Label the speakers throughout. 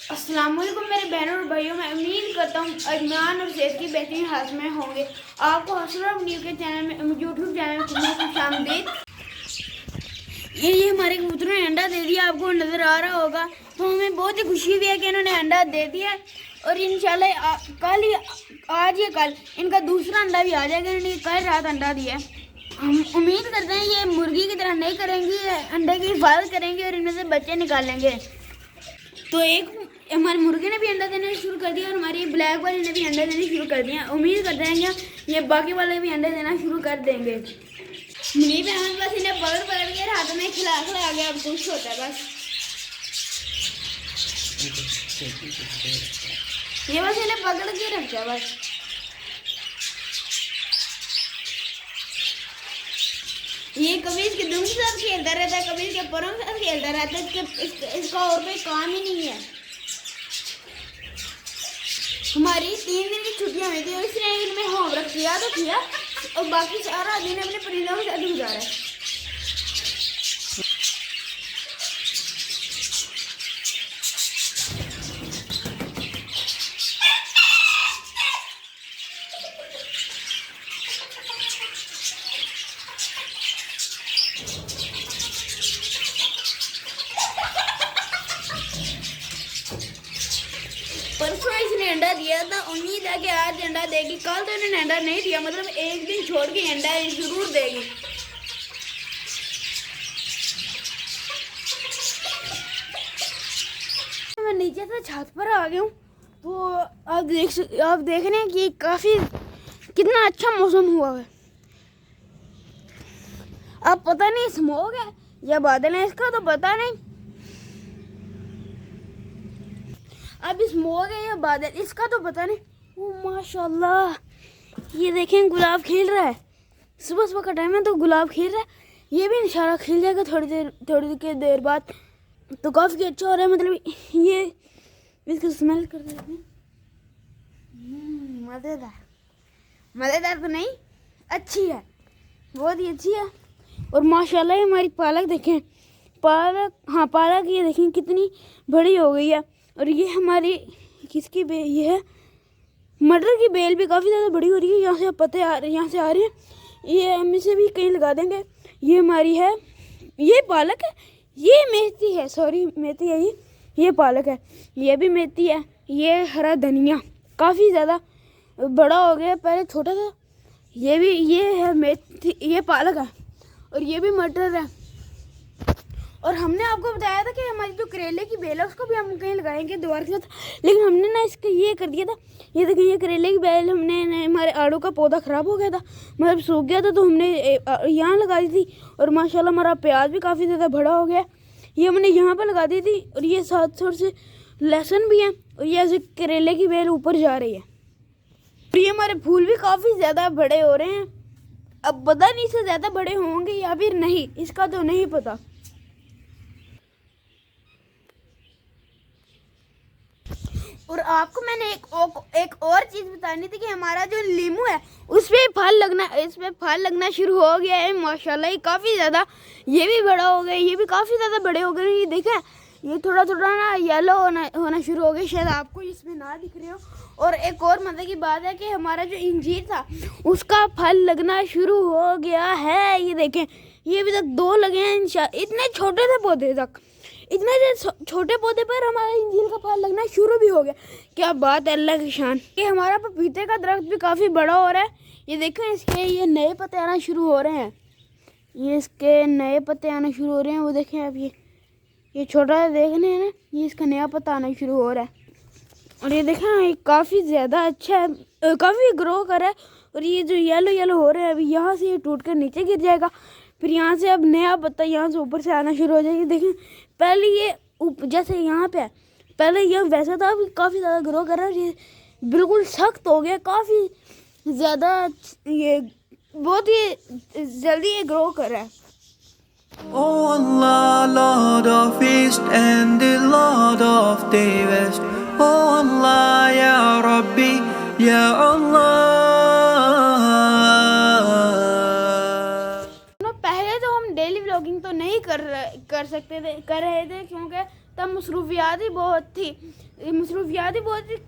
Speaker 1: अस्सलाम वालेकुम मेरे बहनों और भाइयों, मैं उम्मीद करता हूँ ईमान और सेहत की बेहतरीन हालत में होंगे। आपको हसरत न्यूज़ के चैनल में यूट्यूब चैनल में खुशामदीद। ये हमारे कबूतरों ने अंडा दे दिया, आपको नज़र आ रहा होगा। तो हमें बहुत ही खुशी हुई है कि इन्होंने अंडा दे दिया है और इंशाल्लाह कल या आज या कल इनका दूसरा अंडा भी आ जाएगा। इन्होंने कल रात अंडा दिया है। हम उम्मीद करते हैं ये मुर्गी की तरह नहीं करेंगी, अंडे की हिफाजत करेंगे और इनमें से बच्चे निकालेंगे। तो एक हमारे मुर्गे ने भी अंडा देना शुरू कर दिया और हमारी ब्लैक वाली ने भी अंडा देना शुरू कर दिया। उम्मीद करते हैं कि ये बाकी वाले भी अंडे देना शुरू कर देंगे। मुनीब अहमद बस इन्हें पकड़ के हाथ में खिला गया, अब खुश होता है बस। ये बस इन्हें पकड़ के रखता है बस। ये कभी इसके दुम के साथ खेलता रहता है, कभी इसके परों के साथ खेलता रहता है। इसका और कोई काम ही नहीं है। हमारी 3 दिन की छुट्टियां हुई थी और इसने इनमें होमवर्क किया तो किया और बाकी सारा दिन अपने परिंदों के साथ गुजारा है। परसों इसने अंडा दिया था, उम्मीद है कि आज अंडा देगी। कल तो इन्होंने अंडा नहीं दिया, मतलब एक दिन छोड़ के अंडा जरूर देगी। मैं नीचे से छत पर आ गया हूँ तो आप देख रहे हैं कि काफी कितना अच्छा मौसम हुआ है। अब पता नहीं स्मोक है या बादल है, इसका तो पता नहीं। अब स्मोक है या बादल, इसका तो पता नहीं। ओ माशाल्लाह, ये देखें गुलाब खिल रहा है। सुबह सुबह का टाइम है तो गुलाब खिल रहा है। ये भी इंशाल्लाह खिल जाएगा थोड़ी देर बाद। तो काफ़ी अच्छा हो रहा है, मतलब ये इसको स्मेल कर देते हैं। मज़ेदार तो नहीं, अच्छी है, बहुत ही अच्छी है। और माशाल्लाह हमारी पालक देखें, पालक ये देखें कितनी बड़ी हो गई है। और ये हमारी किसकी बेल, ये है मटर की बेल भी काफ़ी ज़्यादा बड़ी हो रही है। यहाँ से पत्ते यहाँ से आ रहे हैं, ये हम इसे भी कहीं लगा देंगे। ये हमारी है, ये पालक है, ये मेथी है, सॉरी मेथी है, ये पालक है, ये भी मेथी है। ये हरा धनिया काफ़ी ज़्यादा बड़ा हो गया, पहले छोटा था। ये है मेथी, ये पालक है और ये भी मटर है। और हमने आपको बताया था कि हमारी जो करेले की बेल है उसको भी हम कहीं लगाएंगे दीवार के साथ, लेकिन हमने ना इसका ये कर दिया था। ये देखिए, ये करेले की बेल हमने, हमारे आड़ू का पौधा ख़राब हो गया था, मतलब सूख गया था, तो हमने यहाँ लगा दी थी। और माशाल्लाह हमारा प्याज भी काफ़ी ज़्यादा बड़ा हो गया, ये हमने यहाँ पर लगा दी थी। और ये साथ से लहसुन भी है और ये ऐसे करेले की बेल ऊपर जा रही है। और ये हमारे फूल भी काफ़ी ज़्यादा बड़े हो रहे हैं। अब पता नहीं इससे ज़्यादा बड़े होंगे या फिर नहीं, इसका तो नहीं पता। और आपको मैंने एक और चीज़ बतानी थी कि हमारा जो लीमू है इस पे फल लगना शुरू हो गया है। माशाल्लाह ये काफ़ी ज़्यादा, ये भी बड़ा हो गया, ये भी काफ़ी ज़्यादा बड़े हो गए। ये देखें, ये थोड़ा ना येलो होना शुरू हो गया, शायद आपको इसमें ना दिख रहे हो। और एक और मज़े की बात है कि हमारा जो इंजीर था उसका फल लगना शुरू हो गया है। ये देखें, ये अभी तक 2 लगे हैं। इतने छोटे से पौधे तक, इतने छोटे पौधे पर हमारा इंजीर का फल लगना शुरू भी हो गया। क्या बात है, अल्लाह की शान। ये हमारा पपीते का दरख्त भी काफ़ी बड़ा हो रहा है। ये देखें, इसके ये नए पत्ते आना शुरू हो रहे हैं, ये इसके नए पत्ते आना शुरू हो रहे हैं। वो देखें आप, ये छोटा देखने हैं ना, ये इसका नया पत्ता आना शुरू हो रहा है। और ये देखें, ये काफ़ी ज़्यादा अच्छा है, काफ़ी ग्रो कर रहा है। और ये जो येलो हो रहा है, अभी यहाँ से ये टूट कर नीचे गिर जाएगा, फिर यहाँ से अब नया पत्ता यहाँ से ऊपर से आना शुरू हो जाएगी। देखें, पहले ये जैसे यहाँ पे है, पहले ये वैसा था, अभी काफ़ी ज़्यादा ग्रो कर रहा है। ये बिल्कुल सख्त हो गया, काफ़ी ज़्यादा, ये बहुत ही जल्दी ये ग्रो कर रहा है।
Speaker 2: Oh Allah, Lord of East and the Lord of the West. Oh Allah, Ya Rabbi, Ya Allah.
Speaker 1: पहले तो हम डेली व्लॉगिंग तो नहीं कर रहे थे क्योंकि तब मसरूफियात ही बहुत थी,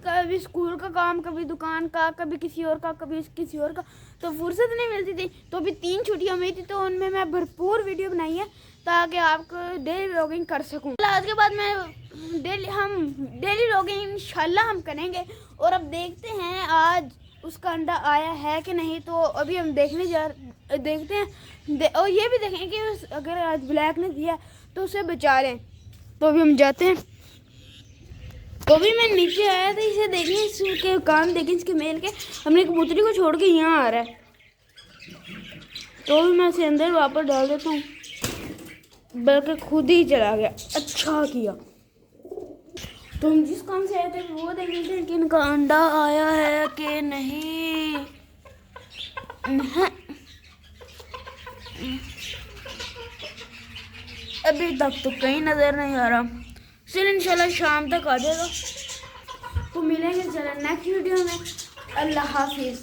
Speaker 1: कभी स्कूल का काम, कभी दुकान का, कभी किसी और का, कभी किसी और का, तो फुर्सत नहीं मिलती थी। तो अभी 3 छुट्टियाँ हुई थी, तो उनमें मैं भरपूर वीडियो बनाई है ताकि आपको डेली व्लॉगिंग कर सकूँ। आज के बाद मैं डेली व्लॉगिंग इंशाल्लाह हम करेंगे। और अब देखते हैं आज उसका अंडा आया है कि नहीं, तो अभी हम देखते हैं और ये भी देखें कि अगर आज ब्लैक ने दिया तो उसे बचा लें। तो अभी हम जाते हैं। तो अभी मैं नीचे आया था इसे देखने, इसके कान देखें इसके मेल के। हमने कबूतरी को छोड़ के यहाँ आ रहा है, तो अभी मैं इसे अंदर वापस डाल देता हूँ, बल्कि खुद ही चला गया। अच्छा किया। तो हम जिस काम से आए थे वो देखेंगे कि इनका अंडा आया है कि नहीं। अभी तक तो कहीं नजर नहीं आ रहा, चल इंशाल्लाह शाम तक आ जाएगा। तो मिलेंगे चलो नेक्स्ट वीडियो में। अल्लाह हाफिज।